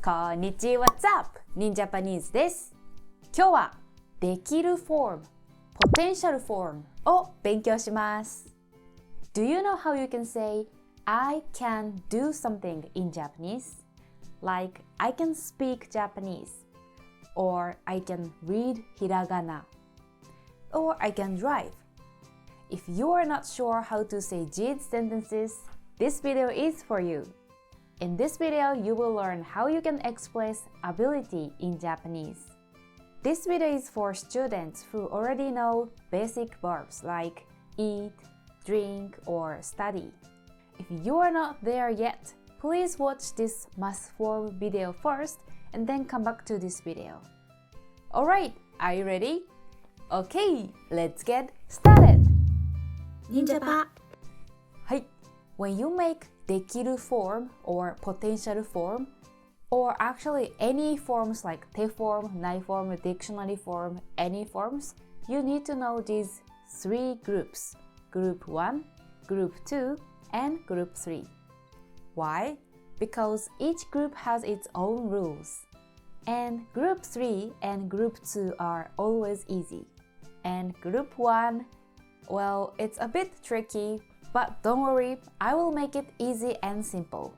こんにちは、What's up? Ninjapanese です。今日はできるform、potential form を勉強します。Do you know how you can say I can do something in Japanese? Like I can speak Japanese, or I can read hiragana, or I can drive. If you are not sure how to say these sentences, this video is for you. In this video, you will learn how you can express ability in Japanese. This video is for students who already know basic verbs like eat, drink, or study. If you are not there yet, please watch this masu-form video first and then come back to this video. Alright, are you ready? Okay, let's get started! Ninjapa! はい、When you make できるform or potential form, or actually any forms like te form, nai form, dictionary form, any forms, you need to know these three groups: Group 1, Group 2, and Group 3. Why? Because each group has its own rules. And Group 3 and Group 2 are always easy. And Group 1, well, it's a bit tricky, but don't worry, I will make it easy and simple.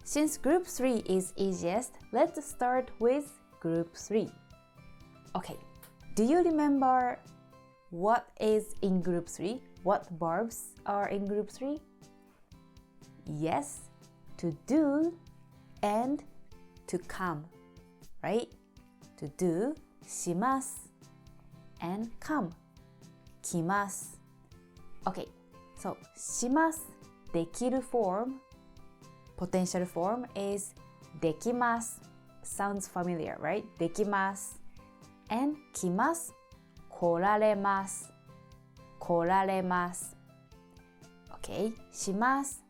Since Group 3 is easiest, let's start with Group 3. Okay, do you remember what is in Group 3? What verbs are in Group 3? Yes, to do and to come, right? To do, します and come, 来ます Okay, so します できる form, potential form is できます sounds familiar, right? できます and 来ます来られます来られます Okay, します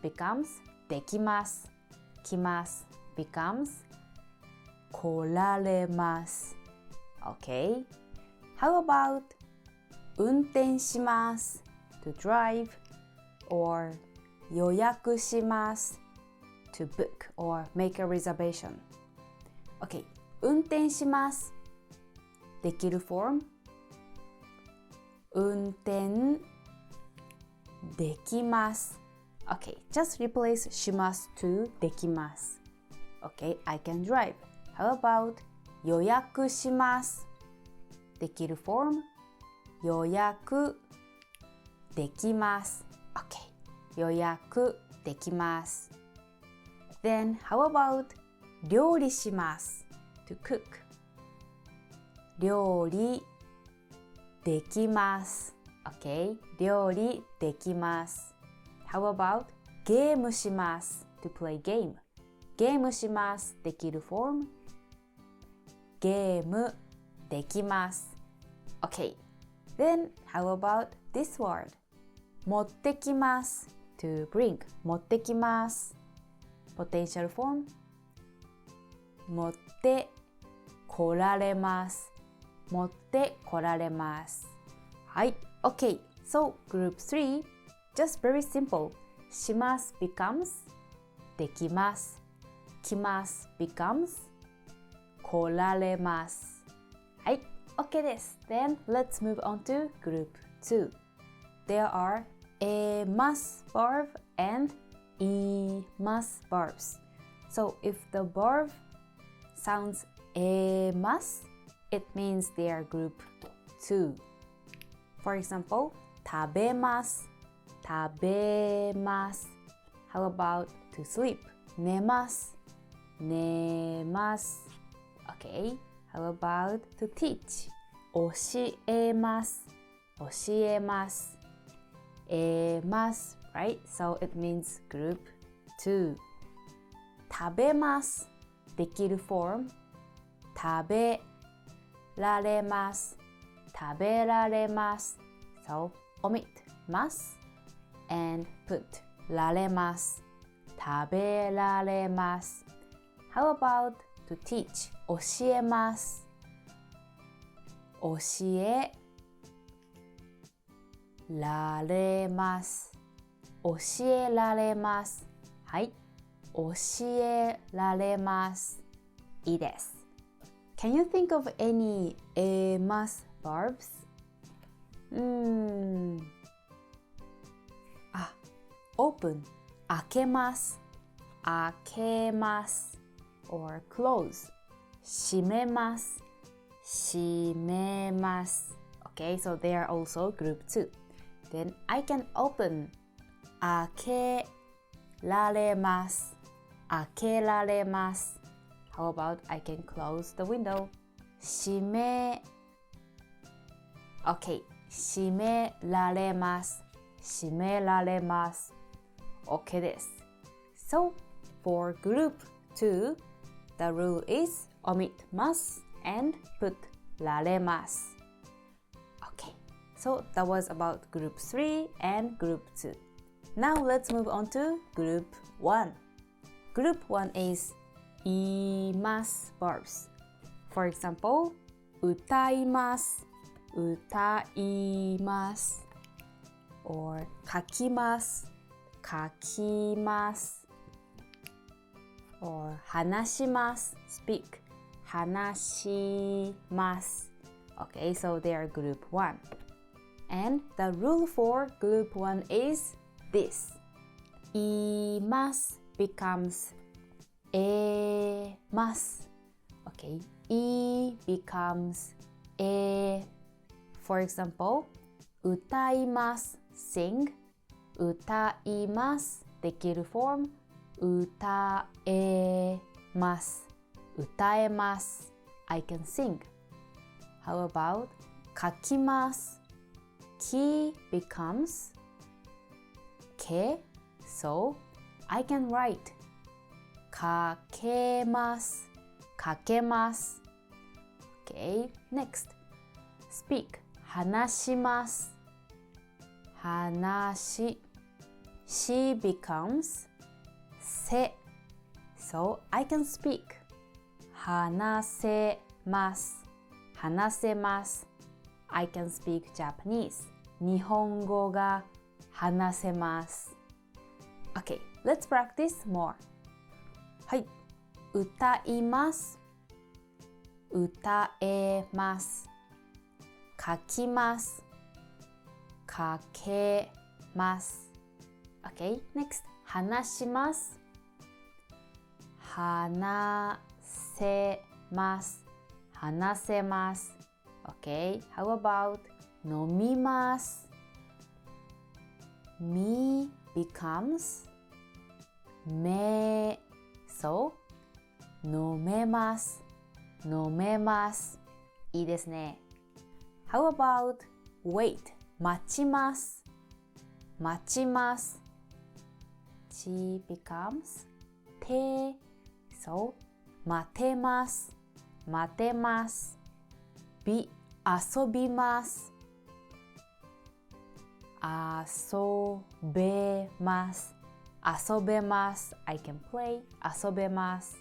becomes できます来ます becomes 来られます Okay, how about 運転します to drive, or 予約します to book or make a reservation. Okay, 運転しますできる form 運転できます Okay, just replace します to できます Okay, I can drive. How about 予約しますできる form 予約できます Okay, 予約できます Then how about 料理します to cook 料理できます Okay, 料理できます How about ゲームします to play game ゲームしますできる form ゲームできます Okay, then how about this word 持ってきます to bring 持ってきます potential form 持って来られます持って来られますはい OK so group 3 just very simple します becomes できます来ます becomes 来られますはい OK です then let's move on to group 2 there are a must verb and e must verbs. So if the verb sounds a must, it means they are group 2. For example, 食べます食べます How about to sleep? 寝ます寝ます Okay, how about to teach? 教えます教えますますright? So it means group 2. 食べますできる form 食べられます食べられます So omit ます and put られます食べられます How about to teach 教えます教えられます教えられますはい教えられますいいです。Can you think of any mas verbs? open 開けます開けます or close 閉めます閉めます Okay, so they are also group 2. Then I can open 開けられます開けられます How about I can close the window 閉め Okay, 閉められます閉められます OK です So, for group 2, the rule is omit must and put られます Okay, so that was about group 3 and group 2. Now let's move on to group 1. Group 1 is います verbs. For example, 歌います歌います or 書きます書きます or 話します speak 話します Okay, so they are group 1. And the rule for group 1 is this. います becomes ます Okay, い becomes For example, 歌います sing 歌いますできる form 歌えます歌えます I can sing How about 書きますき becomes け So I can write 書けます書けます Okay, next Speak 話します話 She becomes せ So I can speak 話せます話せます I can speak Japanese 日本語が話せます Okay, let's practice more はい歌います歌えます書きます書けます Okay, next 話します話せます話せます Okay, how about 飲みますみ becomes め So 飲めます飲めますいいですね How about wait 待ちます待ちます She becomes て So 待てます待てますび遊びます遊べます遊べます I can play 遊べます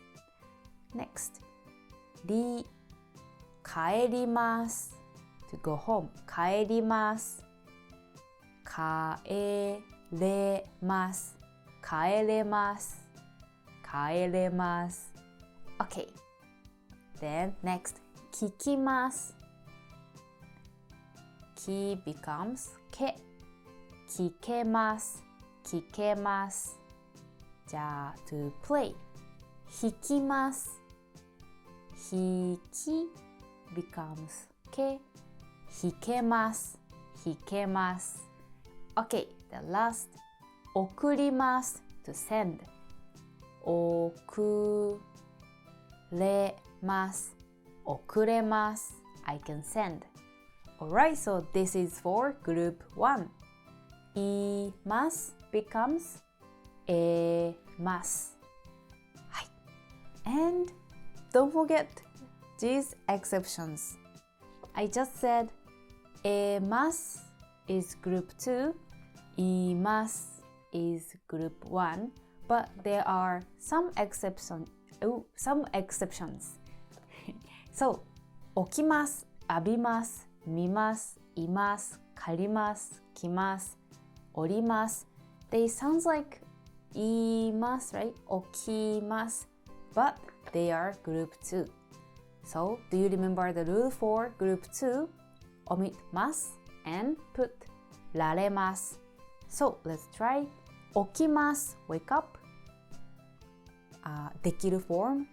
Next り帰ります To go home 帰ります帰れます帰れます帰れます Okay Then next 聞きますき becomes け聞けます聞けますじゃあ to play 弾きます弾き becomes け弾けます弾けます Okay, the last 送ります to send 送れます送れます I can send Alright, so this is for group 1います becomes ます。はい。And don't forget these exceptions. I just said ます is group 2, います is group 1, but there are some exceptions. So, 起きます、浴びます、見ます、います、借ります、来ます、降ります。They sounds like います、right? 起きます。But they are group 2. So, do you remember the rule for group 2? Omit mas and put られます。So, let's try 起きます wake up. できる form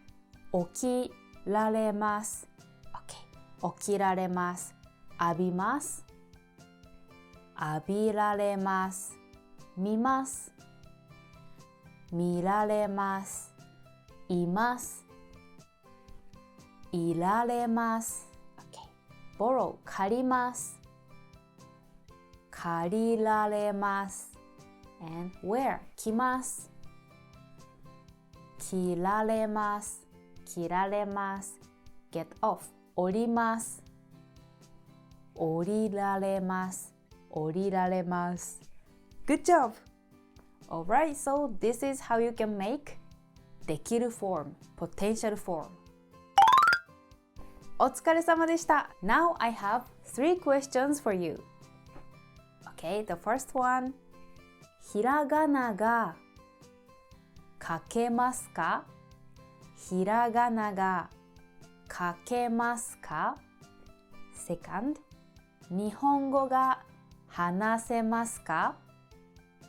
起きられます。OK 起きられます。浴びます浴びられます。見ます見られます。いますいられます。OK borrow 借ります借りられます。and wear 着ます着られます着られます。get off 降ります降りられます降りられます。 Good job! Alright, so this is how you can make できる form, potential form. お疲れ様でした。 Now I have 3 questions for you. Okay, the first one. ひらがなが書けますか？ひらがなが書けますか？ Second. 日本語が話せますか？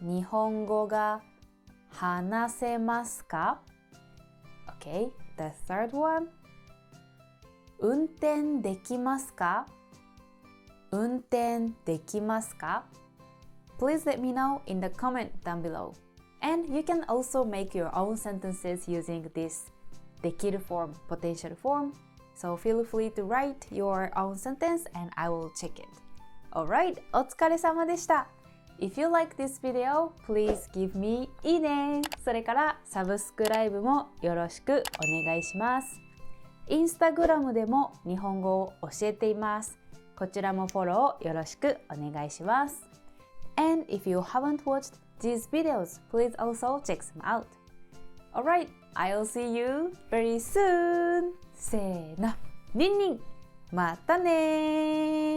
日本語が話せますか？ Okay, the third one. 運転できますか？運転できますか？ Please let me know in the comment down below. And you can also make your own sentences using this できる form, potential form. So feel free to write your own sentence and I will check it. Alright, お疲れ様でした。If you like this video, please give me いいね。それからサブスクライブもよろしくお願いします。インスタグラムでも日本語を教えています。こちらもフォローよろしくお願いします。And if you haven't watched these videos, please also check them out. Alright, I'll see you very soon. せーの、ニンニン、またねー。